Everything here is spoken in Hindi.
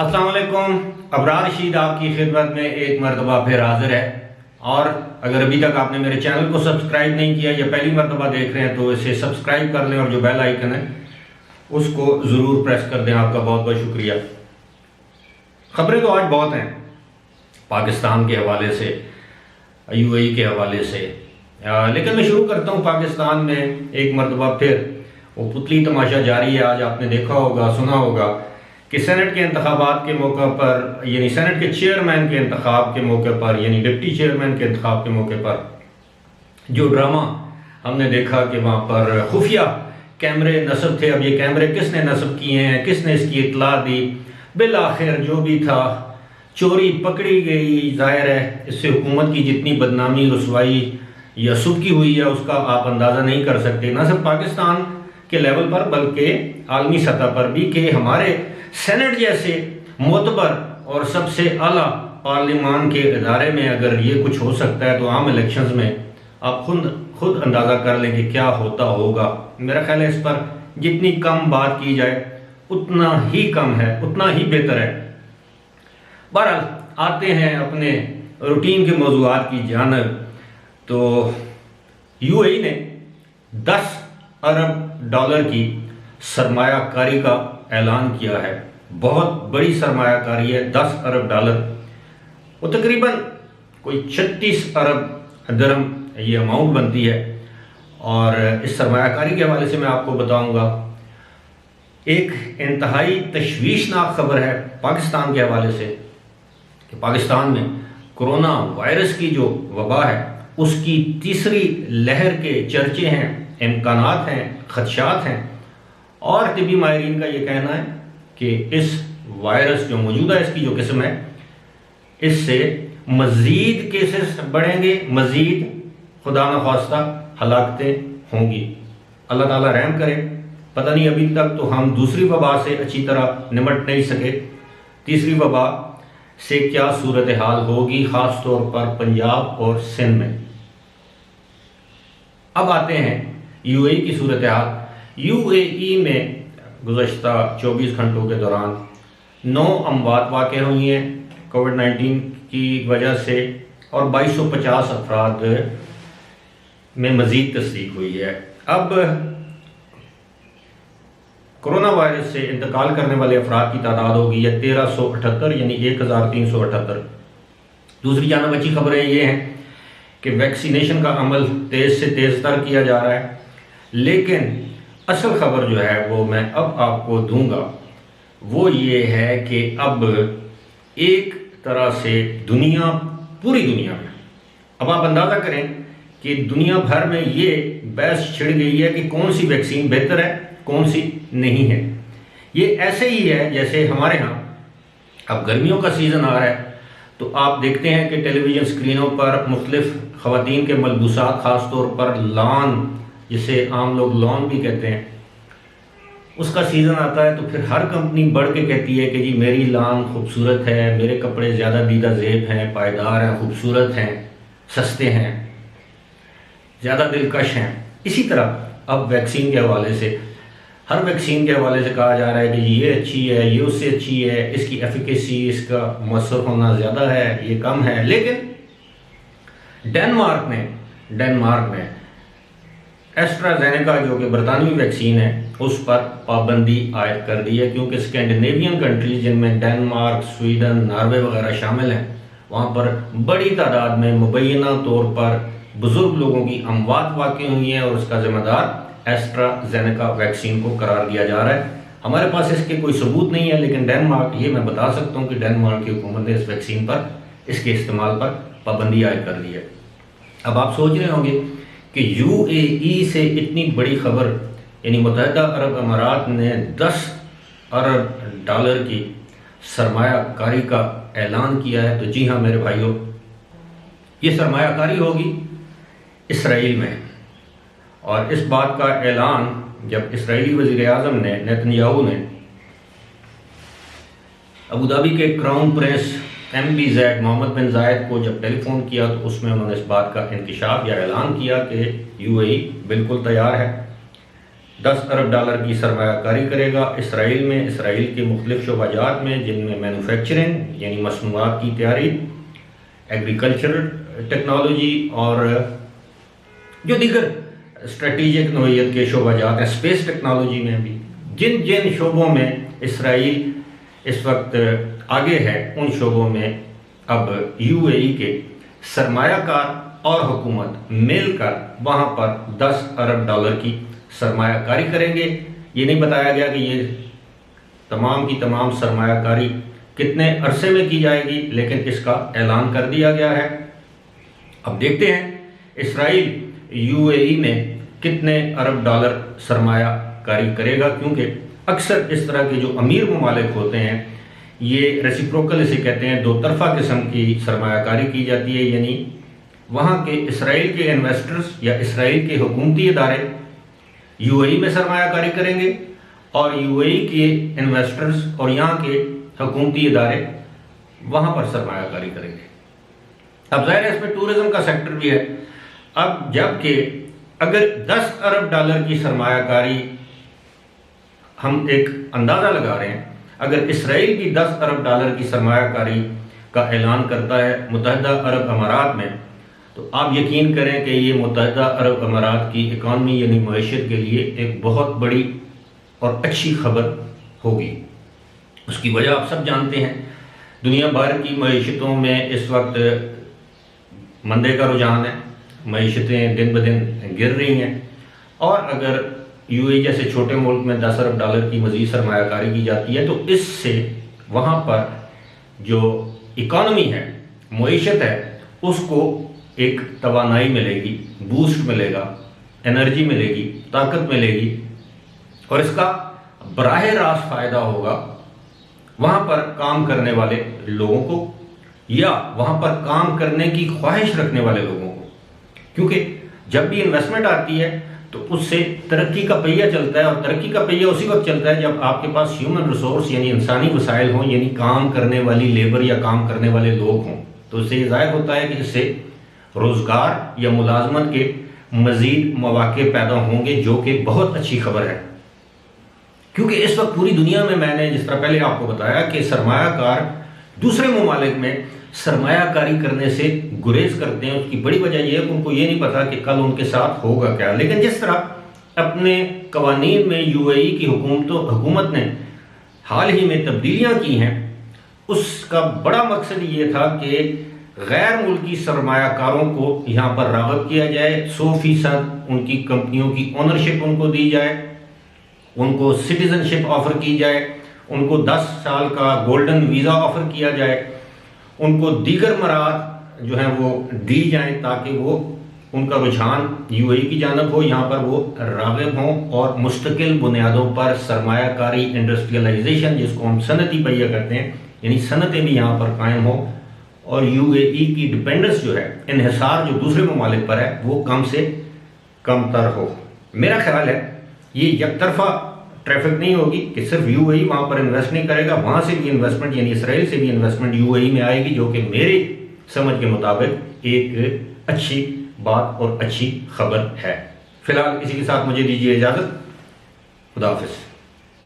अस्सलाम वालेकुम। अबरार रशीद आपकी खिदमत में एक मरतबा फिर हाजिर है। और अगर अभी तक आपने मेरे चैनल को सब्सक्राइब नहीं किया या पहली मरतबा देख रहे हैं तो इसे सब्सक्राइब कर लें और जो बेल आइकन है उसको ज़रूर प्रेस कर दें। आपका बहुत बहुत शुक्रिया। खबरें तो आज बहुत हैं, पाकिस्तान के हवाले से, यूएई के हवाले से, लेकिन मैं शुरू करता हूँ पाकिस्तान में एक मरतबा फिर वो पुतली तमाशा जारी है। आज आपने देखा होगा, सुना होगा कि सेनेट के इंतखाबात के मौके पर, यानी सेनेट के चेयरमैन के इंतखाब के मौके पर, यानी डिप्टी चेयरमैन के इंतखाब के मौके पर जो ड्रामा हमने देखा कि वहाँ पर खुफिया कैमरे नस्ब थे। अब ये कैमरे किसने नस्ब किए हैं, किसने इसकी इतला दी, बिल आखिर जो भी था चोरी पकड़ी गई। जाहिर है इससे हुकूमत की जितनी बदनामी, रसवाई या सुबकी हुई है उसका आप अंदाज़ा नहीं कर सकते, ना सिर्फ पाकिस्तान के लेवल पर बल्कि आलमी सतह पर भी, कि हमारे सेनेट जैसे मोतबर और सबसे आला पार्लिमान के इदारे में अगर ये कुछ हो सकता है तो आम इलेक्शंस में आप खुद अंदाज़ा कर लें कि क्या होता होगा। मेरा ख्याल है इस पर जितनी कम बात की जाए उतना ही कम है, उतना ही बेहतर है। बहरहाल आते हैं अपने रूटीन के मौज़ूआत की जानब। तो यूएई ने 10 अरब डॉलर की सरमायाकारी का ऐलान किया है। बहुत बड़ी सरमायाकारी है, 10 अरब डॉलर, वो तकरीबन कोई 36 अरब दिरहम ये अमाउंट बनती है। और इस सरमायाकारी के हवाले से मैं आपको बताऊंगा एक इंतहाई तशवीशनाक खबर है पाकिस्तान के हवाले से कि पाकिस्तान में कोरोना वायरस की जो वबा है उसकी तीसरी लहर के चर्चे हैं, इम्कानात हैं, खदशात हैं। और तिबी माहिरीन का ये कहना है कि इस वायरस जो मौजूदा इसकी जो किस्म है इससे मज़ीद केसेस बढ़ेंगे, मज़ीद खुदा न खास्ता हलाकतें होंगी। अल्लाह ताला रहम करे। पता नहीं अभी तक तो हम दूसरी वबा से अच्छी तरह निमट नहीं सके, तीसरी वबा से क्या सूरत हाल होगी, ख़ास तौर पर पंजाब और सिंध में। अब आते हैं यूएई की सूरत हाल। यूएई में गुज़श्ता 24 घंटों के दौरान 9 अमवात वाक़ हुई हैं कोविड-19 की वजह से और 2250 अफराद में मज़ीद तस्दीक हुई है। अब कोरोना वायरस से इंतकाल करने वाले अफराद की तादाद होगी 1378, यानी 1378। दूसरी जानब अच्छी खबरें ये हैं कि वैक्सीनेशन का अमल तेज़ से तेज़ तर किया जा रहा है। लेकिन असल खबर जो है वो मैं अब आपको दूंगा, वो ये है कि अब एक तरह से पूरी दुनिया में, अब आप अंदाज़ा करें कि दुनिया भर में ये बहस छिड़ गई है कि कौन सी वैक्सीन बेहतर है, कौन सी नहीं है। ये ऐसे ही है जैसे हमारे यहाँ अब गर्मियों का सीज़न आ रहा है तो आप देखते हैं कि टेलीविज़न स्क्रीनों पर मुख्तलिफ ख़वातीन के मलबूसात, ख़ास तौर पर लॉन, जिसे आम लोग लॉन भी कहते हैं, उसका सीज़न आता है तो फिर हर कंपनी बढ़ के कहती है कि जी मेरी लॉन खूबसूरत है, मेरे कपड़े ज़्यादा दीदा ज़ेब हैं, पायदार हैं, खूबसूरत हैं, सस्ते हैं, ज़्यादा दिलकश हैं। इसी तरह अब वैक्सीन के हवाले से, हर वैक्सीन के हवाले से कहा जा रहा है कि ये अच्छी है, ये उससे अच्छी है, इसकी एफिकेसी, इसका मौसर होना ज़्यादा है, ये कम है। लेकिन डेनमार्क ने एस्ट्राजेनेका जो कि बरतानवी वैक्सीन है उस पर पाबंदी आयद कर दी है, क्योंकि स्कैंडिनेवियन कंट्रीज जिनमें डेनमार्क, स्वीडन, नॉर्वे वगैरह शामिल हैं, वहाँ पर बड़ी तादाद में मुबैना तौर पर बुजुर्ग लोगों की अमवात वाक़ हुई हैं और उसका ज़िम्मेदार एस्ट्राजेनेका वैक्सीन को करार दिया जा रहा है। हमारे पास इसके कोई सबूत नहीं है, लेकिन डेनमार्क, ये मैं बता सकता हूँ कि डेनमार्क की हुकूमत ने इस वैक्सीन पर, इसके इस्तेमाल पर पाबंदी आयद कर दी है। अब आप सोच रहे होंगे कि यूएई से इतनी बड़ी खबर, यानी मुत्तहिदा अरब अमारात ने 10 अरब डॉलर की सरमायाकारी का ऐलान किया है। तो जी हाँ मेरे भाइयों, ये सरमायाकारी होगी इसराइल में। और इस बात का ऐलान जब इसराइली वज़ीर आज़म ने, नेतन्याहू ने, अबू धाबी के क्राउन प्रिंस MBZ मोहम्मद बिन जायद को जब टेलीफोन किया तो उसमें उन्होंने इस बात का इंकिशाफ या ऐलान किया कि यूएई बिल्कुल तैयार है 10 अरब डॉलर की सरमायाकारी करेगा इसराइल में, इसराइल के मुख्तलिफ शोबाजात में, जिनमें मैन्युफैक्चरिंग यानी मसनूआत की तैयारी, एग्रीकल्चर टेक्नोलॉजी और जो दीगर स्ट्रेटेजिक नोयत के शोबाजात हैं, स्पेस टेक्नोलॉजी में भी जिन जिन शोबों में इसराइल इस वक्त आगे है, उन शोबों में अब यूएई के सरमायाकार और हुकूमत मिलकर वहाँ पर 10 अरब डॉलर की सरमायाकारी करेंगे। ये नहीं बताया गया कि ये तमाम की तमाम सरमायाकारी कितने अरसे में की जाएगी, लेकिन इसका ऐलान कर दिया गया है। अब देखते हैं इसराइल यूएई में कितने अरब डॉलर सरमायाकारी करेगा, क्योंकि अक्सर इस तरह के जो अमीर ममालिक होते हैं ये रेसिप्रोकल इसे कहते हैं, दो तरफा किस्म की सरमायाकारी की जाती है, यानी वहाँ के इसराइल के इन्वेस्टर्स या इसराइल के हुकूमती इदारे यूएई में सरमायाकारी करेंगे और यूएई के इन्वेस्टर्स और यहाँ के हुकूमती इदारे वहाँ पर सरमायाकारी करेंगे। अब ज़ाहिर है इसमें टूरिज़्म का सेक्टर भी है। अब जबकि अगर 10 अरब डॉलर की सरमायाकारी हम एक अंदाज़ा लगा रहे हैं, अगर इसराइल की 10 अरब डॉलर की सरमायाकारी का ऐलान करता है मुत्तहिदा अरब अमारात में, तो आप यकीन करें कि ये मुत्तहिदा अरब अमारात की इकॉनमी यानी मईशत के लिए एक बहुत बड़ी और अच्छी खबर होगी। उसकी वजह आप सब जानते हैं, दुनिया भर की मईशतों में इस वक्त मंदे का रुझान है, मईशतें दिन ब दिन गिर रही हैं, और अगर यूएई जैसे छोटे मुल्क में 10 अरब डॉलर की मज़ीद सरमायाकारी की जाती है तो इससे वहाँ पर जो इकॉनमी है, मईशत है, उसको एक तवानाई मिलेगी, बूस्ट मिलेगा, एनर्जी मिलेगी, ताकत मिलेगी, और इसका बराह रास्त फ़ायदा होगा वहाँ पर काम करने वाले लोगों को या वहाँ पर काम करने की ख्वाहिश रखने वाले लोगों को, क्योंकि जब भी इन्वेस्टमेंट आती है तो उससे तरक्की का पहिया चलता है, और तरक्की का पहिया उसी वक्त चलता है जब आपके पास ह्यूमन रिसोर्स यानी इंसानी वसाइल हों, यानी काम करने वाली लेबर या काम करने वाले लोग हों। तो इससे ज़ाहिर होता है कि इससे रोज़गार या मुलाजमत के मज़ीद मौक़े पैदा होंगे, जो कि बहुत अच्छी खबर है। क्योंकि इस वक्त पूरी दुनिया में, मैंने जिस तरह पहले आपको बताया कि सरमायाकार दूसरे ममालिक में सरमायाकारी करने से गुरेज करते हैं। उसकी बड़ी वजह यह है कि उनको ये नहीं पता कि कल उनके साथ होगा क्या। लेकिन जिस तरह अपने कवानीन में यूएई की हुकूमत ने हाल ही में तब्दीलियाँ की हैं, उसका बड़ा मकसद ये था कि गैर मुल्की सरमायाकारों को यहाँ पर राग़िब किया जाए, 100% उनकी कंपनियों की ओनरशिप उनको दी जाए, उनको सिटीज़नशिप ऑफ़र की जाए, उनको 10 साल का गोल्डन वीज़ा ऑफ़र किया जाए, उनको दीगर मराहत जो हैं वो दी जाएं ताकि वो उनका रुझान यूएई की जानब हो, यहाँ पर वो राग़िब हों और मुस्तकिल बुनियादों पर सरमायाकारी, इंडस्ट्रियलाइजेशन जिसको हम सनती पहिया कहते हैं, यानी सनतें भी यहाँ पर कायम हो, और यूएई की डिपेंडेंस जो है, इन्हिसार जो दूसरे ममालिक पर है, वो कम से कम तर हो। मेरा ख्याल है ये एक तरफा ट्रैफिक नहीं होगी कि सिर्फ यूएई वहाँ पर इन्वेस्ट नहीं करेगा, वहाँ से भी इन्वेस्टमेंट यानी इसराइल से भी इन्वेस्टमेंट यूएई में आएगी, जो कि मेरे समझ के मुताबिक एक अच्छी बात और अच्छी खबर है। फिलहाल इसी के साथ मुझे दीजिए इजाज़त। खुदा हाफिज़।